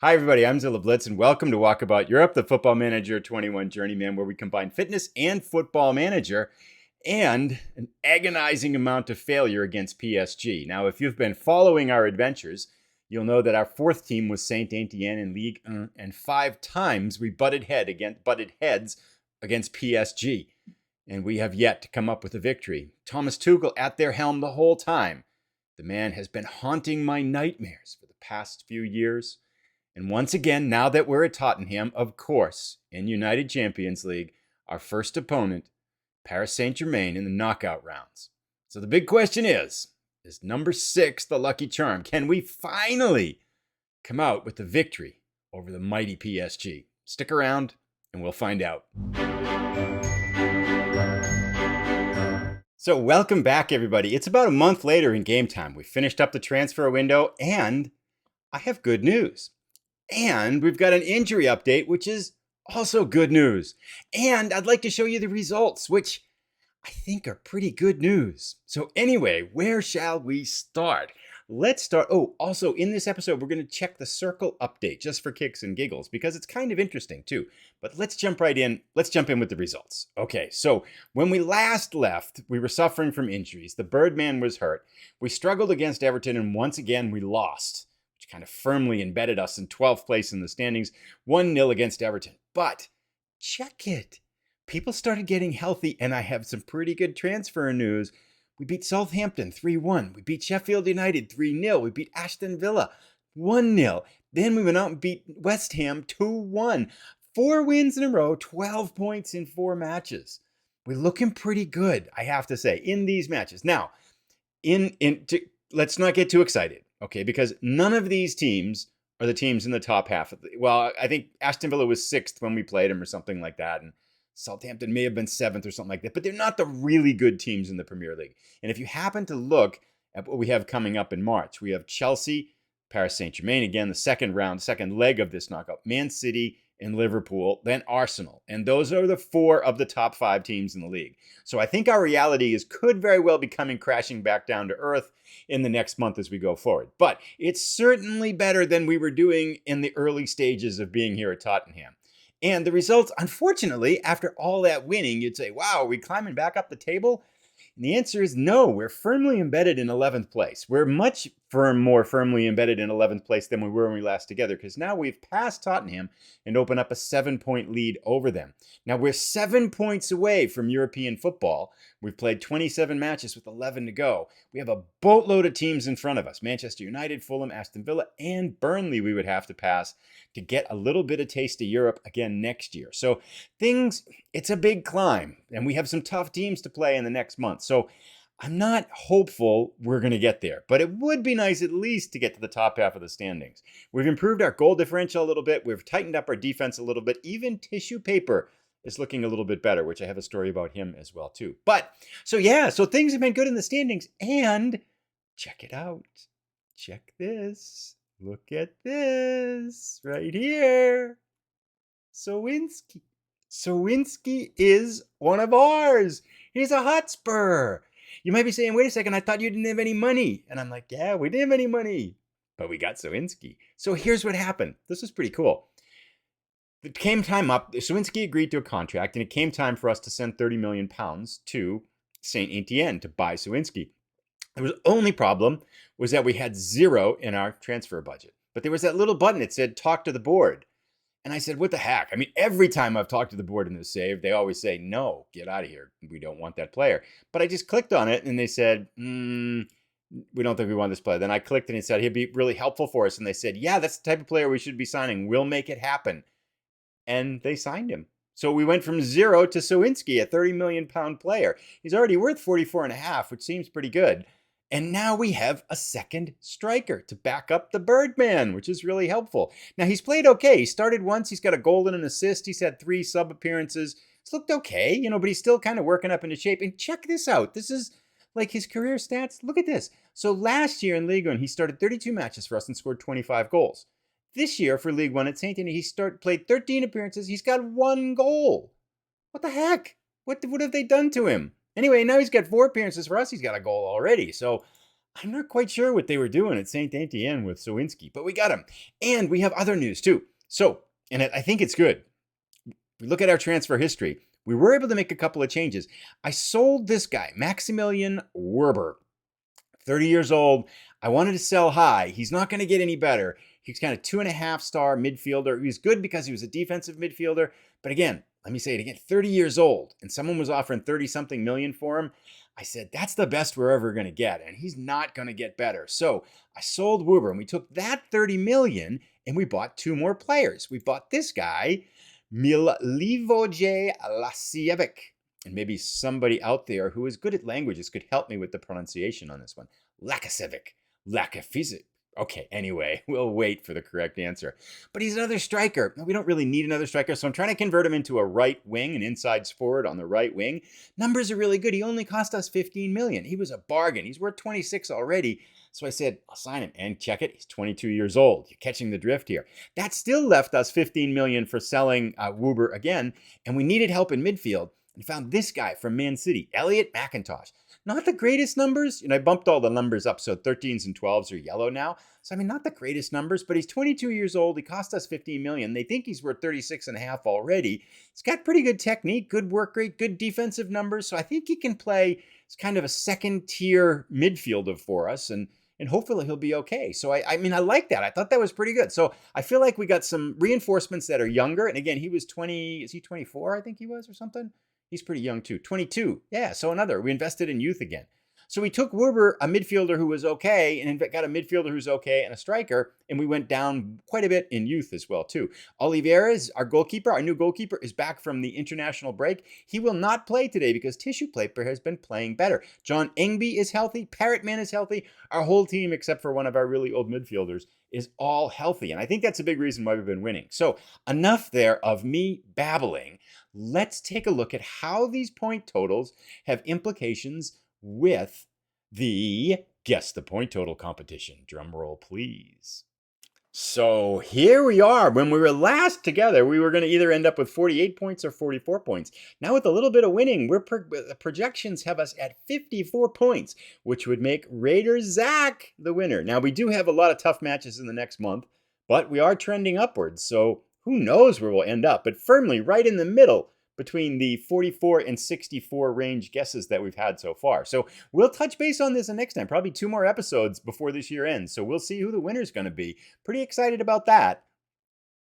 Hi, everybody. I'm Zilla Blitz, and welcome to Walkabout Europe, the Football Manager 21 Journeyman, where we combine fitness and Football Manager and an agonizing amount of failure against PSG. Now, if you've been following our adventures, you'll know that our fourth team was Saint-Etienne in Ligue 1, and 5 times we butted heads against PSG, and we have yet to come up with a victory. Thomas Tuchel at their helm the whole time. The man has been haunting my nightmares for the past few years. And once again, now that we're at Tottenham, of course, in United Champions League, our first opponent, Paris Saint-Germain, in the knockout rounds. So the big question is number 6 the lucky charm? Can we finally come out with the victory over the mighty PSG? Stick around and we'll find out. So welcome back, everybody. It's about a month later in game time. We finished up the transfer window and I have good news. And we've got an injury update, which is also good news. And I'd like to show you the results, which I think are pretty good news. So anyway, where shall we start? Let's start. Oh, also in this episode, we're going to check the circle update just for kicks and giggles because it's kind of interesting too. But let's jump right in. Let's jump in with the results. Okay, so when we last left, we were suffering from injuries. The Birdman was hurt. We struggled against Everton, and once again, we lost, which kind of firmly embedded us in 12th place in the standings, 1-0 against Everton. But check it. People started getting healthy, and I have some pretty good transfer news. We beat Southampton 3-1. We beat Sheffield United 3-0. We beat Aston Villa 1-0. Then we went out and beat West Ham 2-1. 4 wins in a row, 12 points in 4 matches. We're looking pretty good, I have to say, in these matches. Now, let's not get too excited. Okay, because none of these teams are the teams in the top half of well, I think Aston Villa was 6th when we played them or something like that, and Southampton may have been 7th or something like that, but they're not the really good teams in the Premier League. And if you happen to look at what we have coming up in March, we have Chelsea, Paris Saint-Germain, again, the second leg of this knockout, Man City, and Liverpool, then Arsenal. And those are the 4 of the top 5 teams in the league. So I think our reality could very well be coming crashing back down to earth in the next month as we go forward. But it's certainly better than we were doing in the early stages of being here at Tottenham. And the results, unfortunately, after all that winning, you'd say, wow, are we climbing back up the table? And the answer is no. We're firmly embedded in 11th place. We're much more firmly embedded in 11th place than we were when we last together, because now we've passed Tottenham and opened up a 7-point lead over them. Now we're 7 points away from European football. We've played 27 matches with 11 to go. We have a boatload of teams in front of us. Manchester United, Fulham, Aston Villa, and Burnley we would have to pass to get a little bit of taste of Europe again next year. So it's a big climb, and we have some tough teams to play in the next month. So I'm not hopeful we're going to get there, but it would be nice at least to get to the top half of the standings. We've improved our goal differential a little bit. We've tightened up our defense a little bit. Even Tissue Paper is looking a little bit better, which I have a story about him as well too. But so things have been good in the standings, and check it out. Check this. Look at this right here. Sowinski. Sowinski is one of ours. He's a Hotspur. You might be saying, wait a second, I thought you didn't have any money. And I'm like, yeah, we didn't have any money, but we got Sowinski. So here's what happened. This was pretty cool. It came time up. Sowinski agreed to a contract, and it came time for us to send £30 million to Saint-Etienne to buy Sowinski. The only problem was that we had 0 in our transfer budget. But there was that little button that said, talk to the board. And I said, what the heck? I mean, every time I've talked to the board in this save, they always say, no, get out of here. We don't want that player. But I just clicked on it, and they said, we don't think we want this player. Then I clicked, and it said, he'd be really helpful for us. And they said, yeah, that's the type of player we should be signing. We'll make it happen. And they signed him. So we went from 0 to Sowinski, a £30 million player. He's already worth 44.5, which seems pretty good. And now we have a second striker to back up the Birdman, which is really helpful. Now, he's played okay. He started once. He's got a goal and an assist. He's had 3 sub appearances. It's looked okay, but he's still kind of working up into shape. And check this out. This is like his career stats. Look at this. So last year in Ligue 1, he started 32 matches for us and scored 25 goals. This year for Ligue 1 at Saint-Etienne, he played 13 appearances. He's got 1 goal. What the heck? What have they done to him? Anyway, now he's got 4 appearances for us. He's got a goal already. So I'm not quite sure what they were doing at Saint Etienne with Sowinski, but we got him. And we have other news too. So, and I think it's good. We look at our transfer history. We were able to make a couple of changes. I sold this guy, Maximilian Werber, 30 years old. I wanted to sell high. He's not going to get any better. He's kind of 2.5-star midfielder. He was good because he was a defensive midfielder. But again, let me say it again, 30 years old, and someone was offering 30-something million for him. I said, that's the best we're ever going to get, and he's not going to get better. So I sold Werber, and we took that 30 million, and we bought two more players. We bought this guy, Milivoje Lasievic. And maybe somebody out there who is good at languages could help me with the pronunciation on this one. Lakasevic. Lakafizic. Okay, anyway, we'll wait for the correct answer. But he's another striker. We don't really need another striker, so I'm trying to convert him into a right wing, an inside forward on the right wing. Numbers are really good. He only cost us 15 million. He was a bargain. He's worth 26 already. So I said, I'll sign him. And check it, he's 22 years old. You're catching the drift here. That still left us 15 million for selling Wuber again, and we needed help in midfield. And found this guy from Man City, Elliot McIntosh. Not the greatest numbers. I bumped all the numbers up, so 13s and 12s are yellow now. So, not the greatest numbers, but he's 22 years old. He cost us 15 million. They think he's worth 36.5 already. He's got pretty good technique, good work rate, good defensive numbers. So I think he can play as kind of a second-tier midfielder for us, and hopefully he'll be okay. So I like that. I thought that was pretty good. So I feel like we got some reinforcements that are younger. And again, he was 20, is he 24? I think he was, or something. He's pretty young too. 22. Yeah, so we invested in youth again. So we took Werber, a midfielder who was okay, and got a midfielder who's okay and a striker, and we went down quite a bit in youth as well too. Oliveira, our goalkeeper, our new goalkeeper, is back from the international break. He will not play today because Tissue Paper has been playing better. John Engby is healthy. Parrotman is healthy. Our whole team, except for one of our really old midfielders, is all healthy. And I think that's a big reason why we've been winning. So enough there of me babbling. Let's take a look at how these point totals have implications with the Guess the Point Total competition. Drum roll, please. So here we are. When we were last together, we were going to either end up with 48 points or 44 points. Now with a little bit of winning, the projections have us at 54 points, which would make Raider Zach the winner. Now we do have a lot of tough matches in the next month, but we are trending upwards. So who knows where we'll end up, but firmly right in the middle between the 44 and 64 range guesses that we've had so far. So we'll touch base on this next time, probably 2 more episodes before this year ends. So we'll see who the winner's going to be. Pretty excited about that.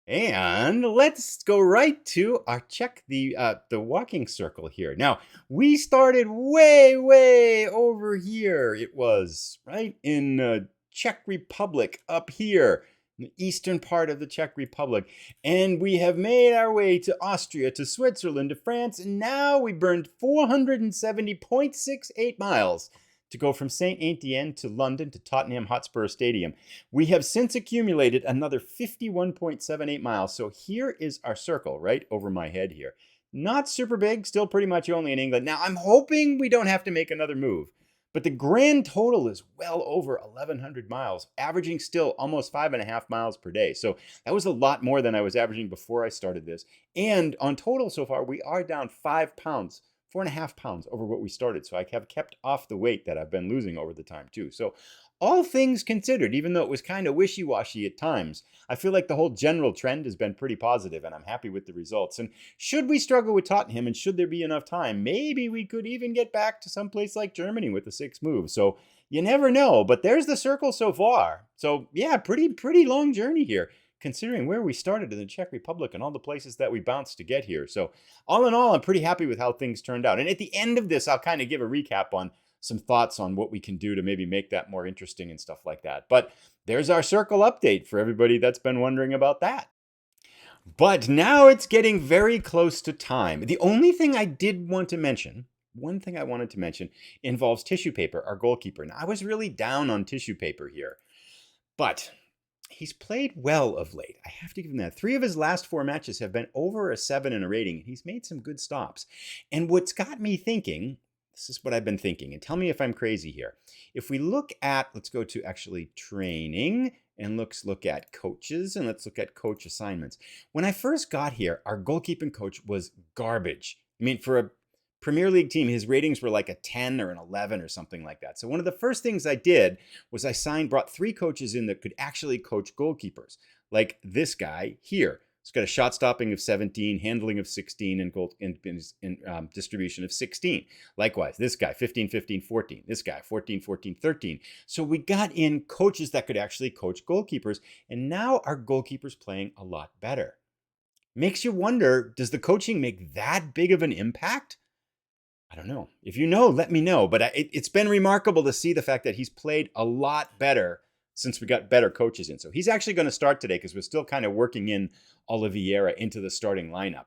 And let's go right to our check the walking circle here. Now, we started way over here. It was right in Czech Republic up here, the eastern part of the Czech Republic. And we have made our way to Austria, to Switzerland, to France, and now we burned 470.68 miles to go from Saint Etienne to London to Tottenham Hotspur Stadium. We have since accumulated another 51.78 miles. So here is our circle right over my head here. Not super big, still pretty much only in England. Now I'm hoping we don't have to make another move. But the grand total is well over 1,100 miles, averaging still almost 5.5 miles per day. So that was a lot more than I was averaging before I started this. And on total so far, we are down 5 pounds, 4.5 pounds over what we started. So I have kept off the weight that I've been losing over the time too. So all things considered, even though it was kind of wishy-washy at times, I feel like the whole general trend has been pretty positive, and I'm happy with the results. And should we struggle with Tottenham, and should there be enough time, maybe we could even get back to some place like Germany with the 6th move. So you never know, but there's the circle so far. So yeah, pretty long journey here, considering where we started in the Czech Republic and all the places that we bounced to get here. So all in all, I'm pretty happy with how things turned out. And at the end of this, I'll kind of give a recap on some thoughts on what we can do to maybe make that more interesting and stuff like that. But there's our circle update for everybody that's been wondering about that. But now it's getting very close to time. The only thing I did want to mention, one thing I wanted to mention, involves Tissue Paper, our goalkeeper. Now, I was really down on Tissue Paper here, but he's played well of late. I have to give him that. 3 of his last 4 matches have been over a 7 in a rating, and he's made some good stops. And what's got me thinking, this is what I've been thinking, and tell me if I'm crazy here. If we look at, let's go to actually training, and let's look at coaches, and let's look at coach assignments. When I first got here, our goalkeeping coach was garbage. I mean, for a Premier League team, his ratings were like a 10 or an 11 or something like that. So one of the first things I did was brought 3 coaches in that could actually coach goalkeepers, like this guy here. He's got a shot stopping of 17, handling of 16, and goal distribution of 16. Likewise, this guy, 15, 15, 14. This guy, 14, 14, 13. So we got in coaches that could actually coach goalkeepers, and now our goalkeeper's playing a lot better. Makes you wonder, does the coaching make that big of an impact? I don't know. If you know, let me know. But it's been remarkable to see the fact that he's played a lot better since we got better coaches in. So he's actually going to start today because we're still kind of working in Oliveira into the starting lineup.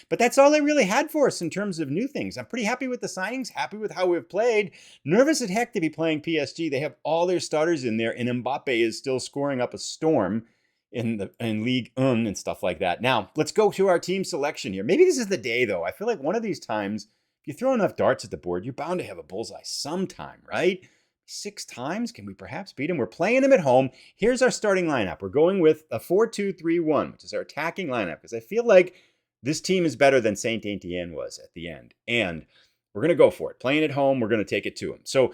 But that's all I really had for us in terms of new things. I'm pretty happy with the signings, happy with how we've played. Nervous as heck to be playing PSG. They have all their starters in there, and Mbappe is still scoring up a storm in Ligue 1 and stuff like that. Now, let's go to our team selection here. Maybe this is the day, though. I feel like one of these times, if you throw enough darts at the board, you're bound to have a bullseye sometime, right? 6 times? Can we perhaps beat him? We're playing him at home. Here's our starting lineup. We're going with a 4-2-3-1, which is our attacking lineup, because I feel like this team is better than Saint Etienne was at the end. And we're going to go for it. Playing at home, we're going to take it to him. So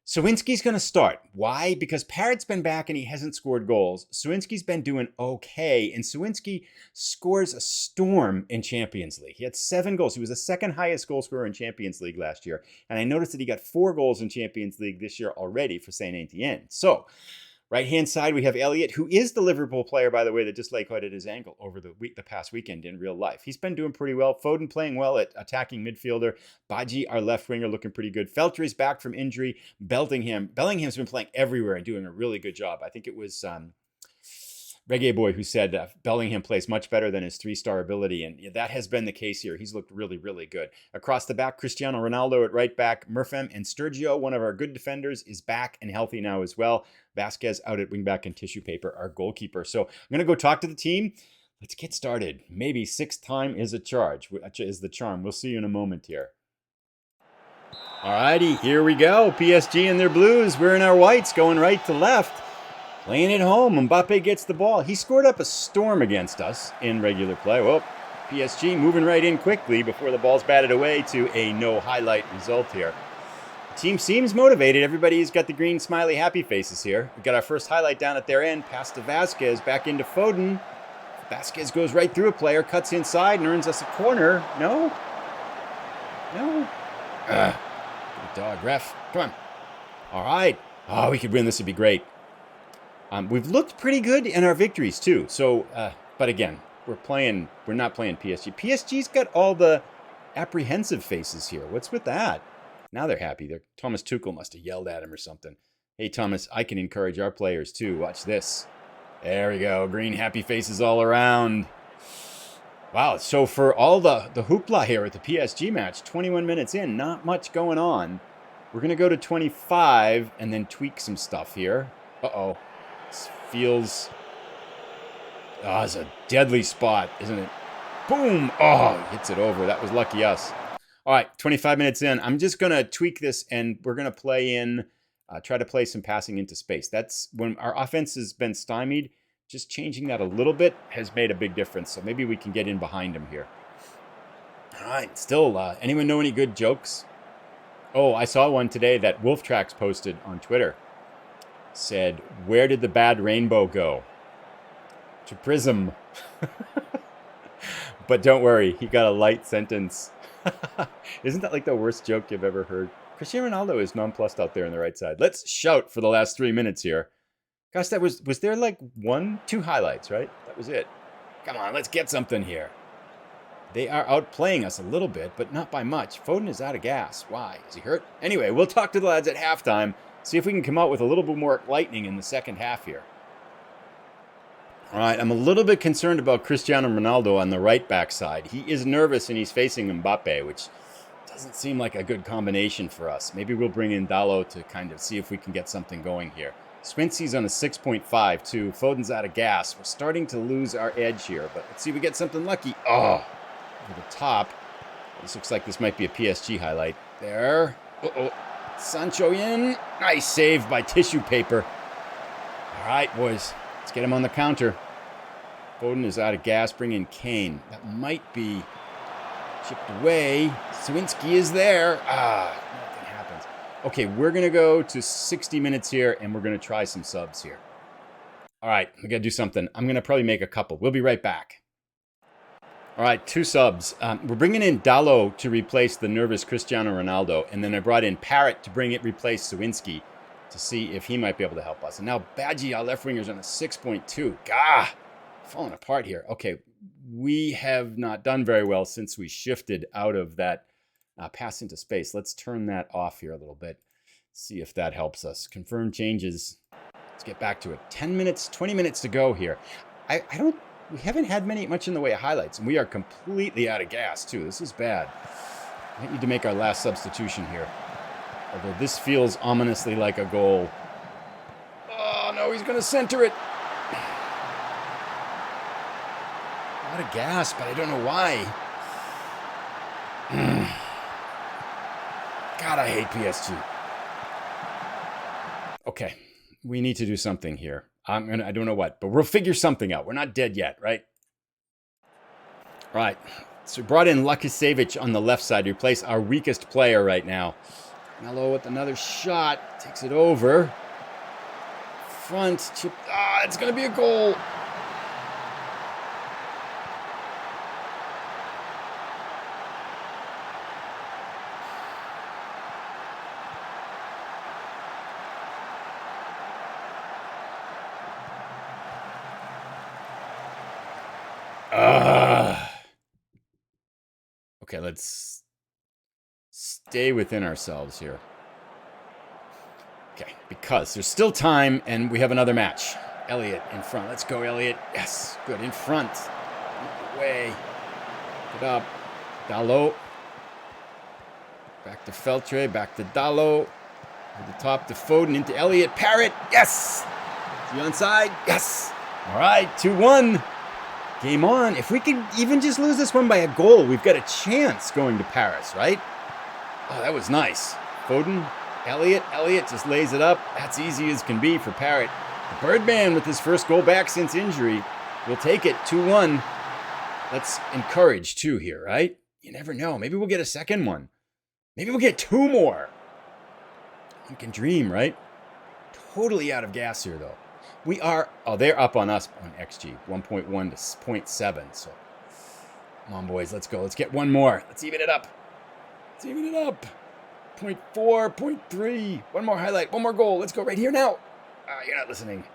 Sawinski's going to start. Why? Because Parrott's been back and he hasn't scored goals. Sawinski's been doing okay, and Sawinski scores a storm in Champions League. He had 7 goals. He was the second highest goal scorer in Champions League last year, and I noticed that he got 4 goals in Champions League this year already for Saint Etienne. So, right-hand side, we have Elliott, who is the Liverpool player, by the way, that dislocated his ankle over the past weekend in real life. He's been doing pretty well. Foden playing well at attacking midfielder. Badji, our left winger, looking pretty good. Feltry's back from injury. Bellingham's been playing everywhere and doing a really good job. I think it was Reggae Boy who said Bellingham plays much better than his 3-star ability, and that has been the case here. He's looked really, really good. Across the back, Cristiano Ronaldo at right back. Murphem and Sturgio, one of our good defenders, is back and healthy now as well. Vasquez out at wing back, and Tissue Paper, our goalkeeper. So I'm going to go talk to the team. Let's get started. Maybe 6th time is a the charm. We'll see you in a moment here. Alrighty, here we go. PSG and their blues. We're in our whites, going right to left. Playing at home, Mbappe gets the ball. He scored up a storm against us in regular play. Well, PSG moving right in quickly before the ball's batted away to a no-highlight result here. The team seems motivated. Everybody's got the green, smiley, happy faces here. We've got our first highlight down at their end. Pass to Vasquez, back into Foden. Vasquez goes right through a player, cuts inside, and earns us a corner. No? Good dog, ref. Come on. All right. Oh, we could win. This would be great. We've looked pretty good in our victories, too. So, but again, we're not playing PSG. PSG's got all the apprehensive faces here. What's with that? Now they're happy. Thomas Tuchel must have yelled at him or something. Hey, Thomas, I can encourage our players, too. Watch this. There we go. Green, happy faces all around. Wow, so for all the hoopla here at the PSG match, 21 minutes in, not much going on. We're going to go to 25 and then tweak some stuff here. Uh-oh. This feels... Oh, it's a deadly spot, isn't it? Boom! Oh, hits it over. That was lucky us. All right, 25 minutes in. I'm just going to tweak this, and we're going to play in, try to play some passing into space. That's when our offense has been stymied. Just changing that a little bit has made a big difference. So maybe we can get in behind him here. All right, still, anyone know any good jokes? Oh, I saw one today that Wolf Tracks posted on Twitter. Said, where did the bad rainbow go? To Prism. But don't worry, he got a light sentence. Isn't that like the worst joke you've ever heard? Cristiano Ronaldo is nonplussed out there on the right side. Let's shout for the last 3 minutes here. Gosh, that was there like 2 highlights, right? That was it. Come on, let's get something here. They are outplaying us a little bit, but not by much. Foden is out of gas. Why? Is he hurt? Anyway, we'll talk to the lads at halftime. See if we can come out with a little bit more lightning in the second half here. All right, I'm a little bit concerned about Cristiano Ronaldo on the right back side. He is nervous and he's facing Mbappe, which doesn't seem like a good combination for us. Maybe we'll bring in Dalot to kind of see if we can get something going here. Swincy's on a 6.5 too. Foden's out of gas. We're starting to lose our edge here, but let's see if we get something lucky. Oh, over the top. This looks like this might be a PSG highlight. There. Uh-oh. Sancho in. Nice save by Tissue Paper. All right, boys. Let's get him on the counter. Foden is out of gas. Bring in Kane. That might be... Chipped away. Sawinski is there. Nothing happens. Okay, we're going to go to 60 minutes here, and we're going to try some subs here. All right, we got to do something. I'm going to probably make a couple. We'll be right back. All right, 2 subs. We're bringing in Dalot to replace the nervous Cristiano Ronaldo, and then I brought in Parrott to replace Sawinski to see if he might be able to help us. And now Badji, our left winger's on a 6.2. Gah, falling apart here. Okay, we have not done very well since we shifted out of that pass into space. Let's turn that off here a little bit. See if that helps us. Confirm changes. Let's get back to it. 10 minutes, 20 minutes to go here. We haven't had much in the way of highlights, and we are completely out of gas, too. This is bad. I need to make our last substitution here. Although this feels ominously like a goal. Oh, no, he's going to center it. Out of gas, but I don't know why. God, I hate PSG. Okay, we need to do something here. I don't know what, but we'll figure something out. We're not dead yet, right? All right. So we brought in Lukasevich on the left side to replace our weakest player right now. Melo with another shot. Takes it over. Front. Chip. It's going to be a goal. Okay, let's stay within ourselves here. Okay, because there's still time and we have another match. Elliott in front. Let's go, Elliott. Yes, good. In front. Away. Get up. Dalot. Back to Feltre. Back to Dalot. At the top to Foden. Into Elliott. Parrott. Yes. Is he onside? Yes. All right, 2-1. Game on. If we could even just lose this one by a goal, we've got a chance going to Paris, right? Oh, that was nice. Foden, Elliott just lays it up. That's easy as can be for Parrott. The Birdman with his first goal back since injury. We'll take it, 2-1. Let's encourage 2 here, right? You never know. Maybe we'll get a second one. Maybe we'll get 2 more. You can dream, right? Totally out of gas here, though. We are, they're up on us on XG, 1.1 to 0.7. So, come on, boys, let's go. Let's get one more. Let's even it up. 0.4, 0.3. One more highlight, one more goal. Let's go right here now. You're not listening.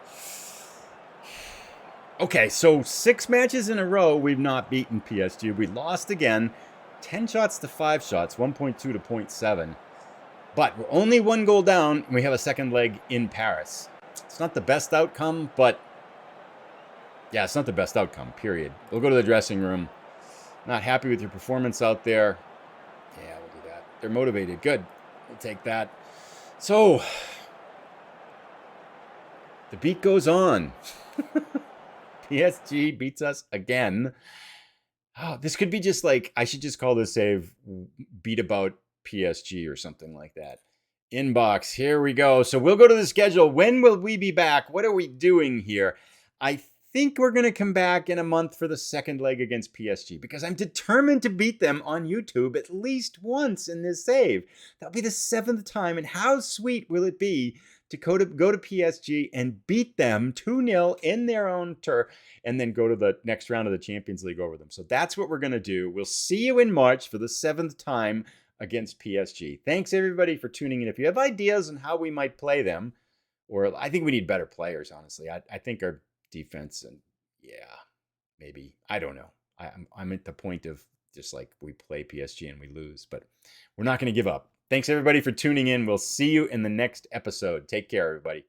Okay, so 6 matches in a row, we've not beaten PSG. We lost again, 10 shots to 5 shots, 1.2 to 0.7. But we're only 1 goal down, and we have a second leg in Paris. It's not the best outcome, but yeah, it's not the best outcome, period. We'll go to the dressing room. Not happy with your performance out there. Yeah, we'll do that. They're motivated. Good. We'll take that. So, the beat goes on. PSG beats us again. Oh, this could be just like, I should just call this save beat about PSG or something like that. Inbox, here we go. So we'll go to the schedule. When will we be back? What are we doing here? I think we're going to come back in a month for the second leg against PSG because I'm determined to beat them on YouTube at least once in this save. That'll be the 7th time. And how sweet will it be to go to PSG and beat them 2-0 in their own turf and then go to the next round of the Champions League over them. So that's what we're going to do. We'll see you in March for the 7th time against PSG. Thanks everybody for tuning in. If you have ideas on how we might play them, or I think we need better players, honestly. I think our defense and maybe, I don't know. I'm at the point of just like we play PSG and we lose, but we're not going to give up. Thanks everybody for tuning in. We'll see you in the next episode. Take care, everybody.